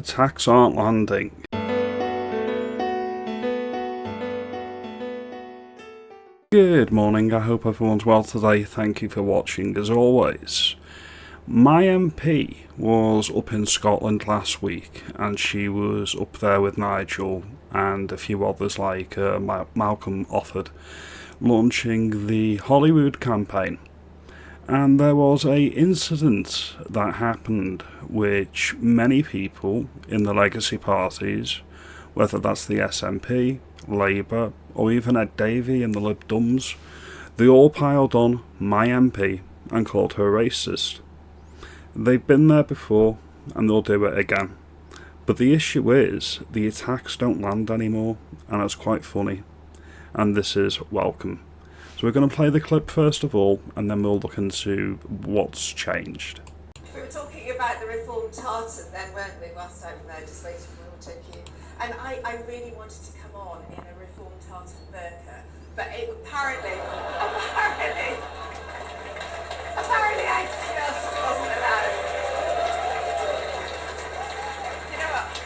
Attacks aren't landing. Good morning, I hope everyone's well today. Thank you for watching as always. My MP was up in Scotland last week and she was up there with Nigel and a few others like Malcolm Offord launching the Holyrood campaign. And there was a incident that happened which many people in the legacy parties, whether that's the SNP, Labour, or even Ed Davey and the Lib Dums, they all piled on my MP and called her racist. They've been there before and they'll do it again. But the issue is the attacks don't land anymore, and it's quite funny. And this is welcome. So we're going to play the clip first of all, and then we'll look into what's changed. We were talking about the reformed Tartan then, weren't we, whilst over there, just waiting for all to you. And I really wanted to come on in a reformed Tartan burka, but apparently I just wasn't allowed. You know what?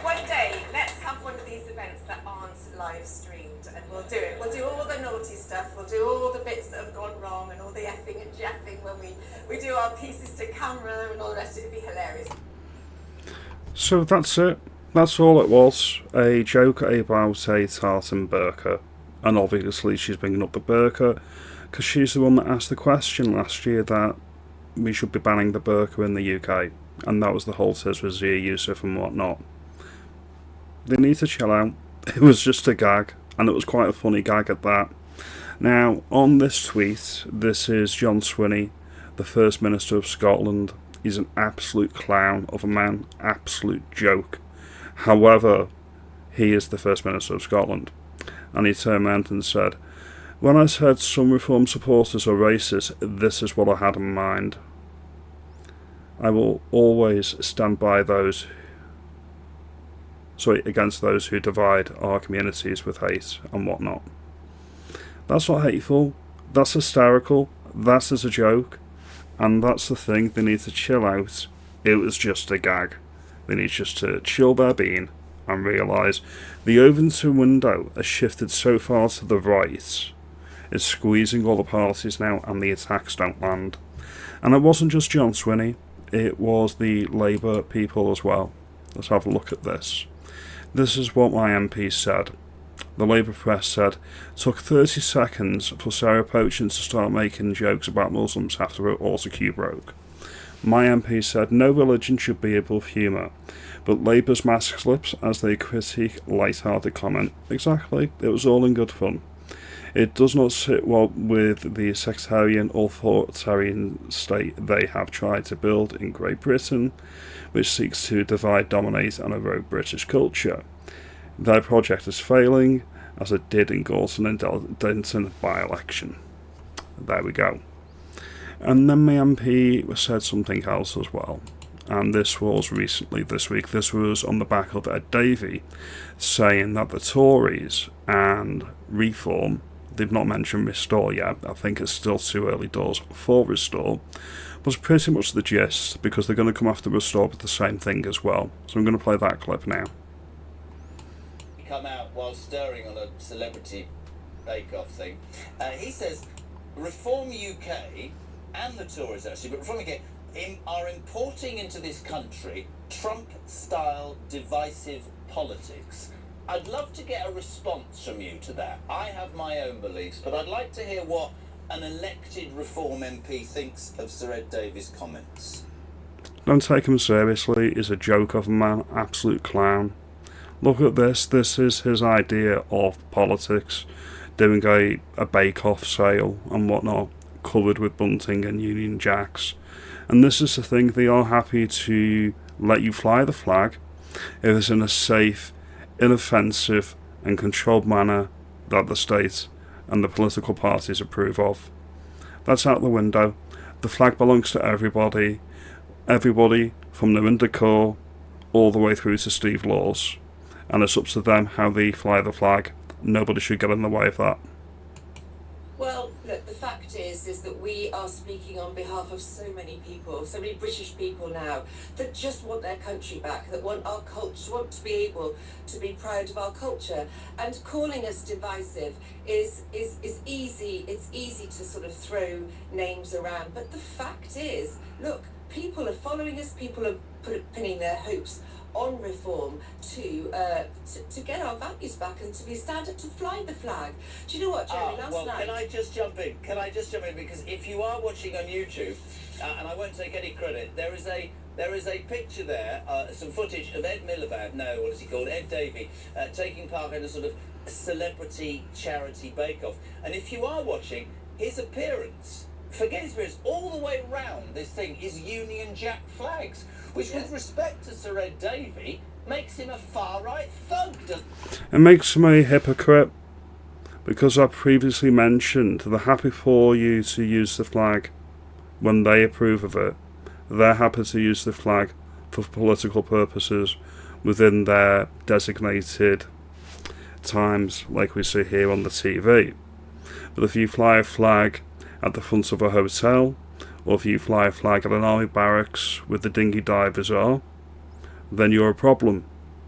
One day, let's have one of these events that aren't live streamed, and we'll do it. We'll do all the naughty stuff, we'll do all the bits that have gone wrong, and all the effing and jaffing when we do our pieces to camera and all the rest. It'd be hilarious. So that's it. That's all it was. A joke about a tartan burqa. And obviously she's bringing up the burqa because she's the one that asked the question last year that we should be banning the burqa in the UK. And that was the whole tis with Zia Yusuf and whatnot. They need to chill out. It was just a gag, and it was quite a funny gag at that. Now, on this tweet, this is John Swinney, the First Minister of Scotland. He's an absolute clown of a man, absolute joke. However, he is the First Minister of Scotland. And he turned around and said, "When I said some Reform supporters are racist, this is what I had in mind. I will always stand by against those who divide our communities with hate and whatnot." That's not hateful, that's hysterical, that's as a joke, and that's the thing, they need to chill out. It was just a gag. They need just to chill their bean and realise the Overton window has shifted so far to the right, it's squeezing all the parties now and the attacks don't land. And it wasn't just John Swinney, it was the Labour people as well. Let's have a look at this. This is what my MP said. The Labour press said, "Took 30 seconds for Sarah Poachin to start making jokes about Muslims after her autocue broke." My MP said, "No religion should be above humour, but Labour's mask slips as they critique light-hearted comment." Exactly, it was all in good fun. "It does not sit well with the sectarian authoritarian state they have tried to build in Great Britain, which seeks to divide, dominate and erode British culture. Their project is failing, as it did in Gorton and Denton by-election." There we go. And then my MP said something else as well. And this was recently this week. This was on the back of Ed Davey saying that the Tories and Reform, they've not mentioned Restore yet, I think it's still too early doors for Restore, was pretty much the gist, because they're going to come after Restore with the same thing as well. So I'm going to play that clip now. Come out while stirring on a celebrity bake-off thing. He says Reform UK and the Tories actually, but Reform UK are importing into this country Trump-style divisive politics. I'd love to get a response from you to that. I have my own beliefs, but I'd like to hear what an elected Reform MP thinks of Sir Ed Davies' comments. Don't take him seriously, he's a joke of a man, absolute clown. Look at this is his idea of politics, doing a bake-off sale and whatnot, covered with bunting and Union Jacks. And this is the thing, they are happy to let you fly the flag if it's in a safe, inoffensive and controlled manner that the state and the political parties approve of. That's out the window. The flag belongs to everybody from Narinda Kaur all the way through to Steve Laws. And it's up to them how they fly the flag. Nobody should get in the way of that. Well, look, the fact is that we are speaking on behalf of so many people, so many British people now, that just want their country back, that want our culture, want to be able to be proud of our culture. And calling us divisive is easy. It's easy to sort of throw names around. But the fact is, look, people are following us, people are pinning their hopes on reform to get our values back and to stand up to fly the flag. Do you know what, Jeremy? Last night. Can I just jump in? Because if you are watching on YouTube, and I won't take any credit, there is a picture there, some footage of Ed Miliband, what is he called? Ed Davey, taking part in a sort of celebrity charity bake-off. And if you are watching, his appearance, forget his appearance, all the way round this thing is Union Jack flags, which, with respect to Sir Ed Davey, makes him a far-right thug. It makes him a hypocrite, because I previously mentioned they're happy for you to use the flag when they approve of it. They're happy to use the flag for political purposes within their designated times, like we see here on the TV. But if you fly a flag at the front of a hotel, or if you fly a flag at an army barracks with the dinghy divers are, then you're a problem,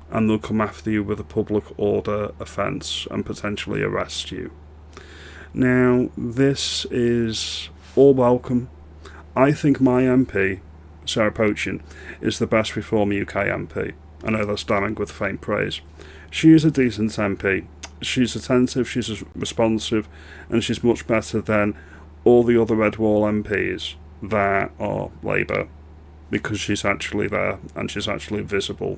and they'll come after you with a public order offence and potentially arrest you. Now, this is all welcome. I think my MP, Sarah Pochen, is the best Reform UK MP. I know that's damning with faint praise. She is a decent MP. She's attentive, she's responsive, and she's much better than all the other Red Wall MPs that are Labour, because she's actually there and she's actually visible.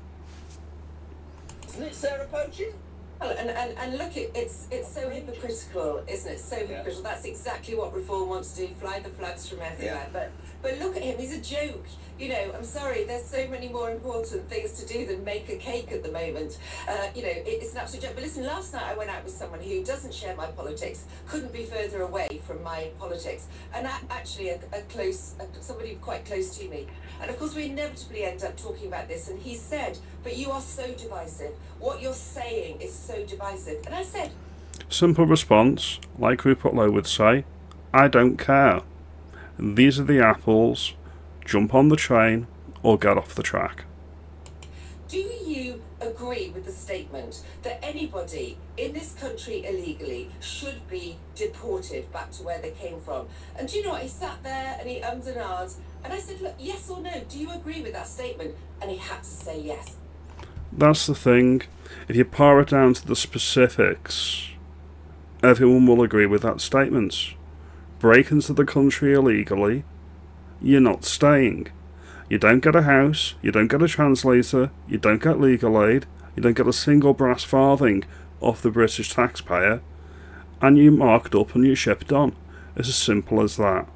Isn't it Sarah Pochen? Well, and look, it's so hypocritical, isn't it? So hypocritical. That's exactly what Reform wants to do, fly the flags from everywhere. Yeah. But look at him, he's a joke. You know, I'm sorry, there's so many more important things to do than make a cake at the moment. It's an absolute joke. But listen, last night I went out with someone who doesn't share my politics, couldn't be further away from my politics, and actually somebody quite close to me. And of course we inevitably end up talking about this, and he said, but you are so divisive. What you're saying is so divisive. And I said, simple response, like Rupert Lowe would say, I don't care. These are the apples. Jump on the train or get off the track. do you agree with the statement that anybody in this country illegally should be deported back to where they came from? And do you know what? He sat there and he ums and ahs, and I said, look, yes or no, do you agree with that statement? And he had to say yes. That's the thing. If you pare it down to the specifics, everyone will agree with that statement. Break into the country illegally, you're not staying. You don't get a house, you don't get a translator, you don't get legal aid, you don't get a single brass farthing off the British taxpayer, and you're marked up and you're shipped on. It's as simple as that.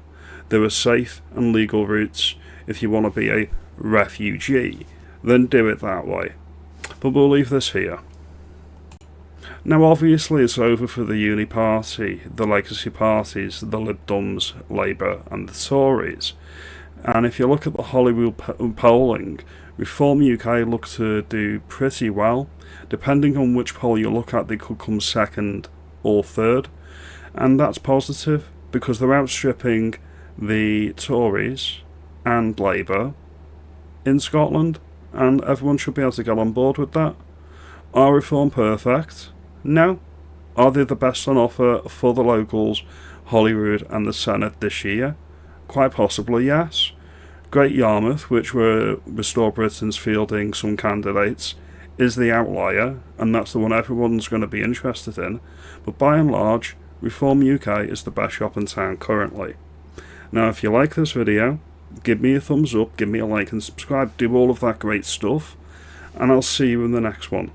There are safe and legal routes. If you want to be a refugee, then do it that way. But we'll leave this here. Now obviously it's over for the Uni Party, the legacy parties, the Lib Dems, Labour and the Tories. And if you look at the Holyrood polling, Reform UK look to do pretty well. Depending on which poll you look at, they could come second or third. And that's positive, because they're outstripping the Tories and Labour in Scotland, and everyone should be able to get on board with that. Are Reform perfect? No. Are they the best on offer for the locals, Holyrood and the Senate this year? Quite possibly, yes. Great Yarmouth, which were Restore Britain's fielding some candidates, is the outlier, and that's the one everyone's going to be interested in. But by and large, Reform UK is the best shop in town currently. Now, if you like this video, give me a thumbs up, give me a like and subscribe, do all of that great stuff, and I'll see you in the next one.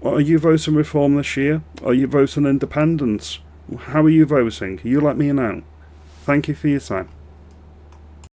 Are you voting Reform this year? Are you voting Independence? How are you voting? You let me know. Thank you for your time.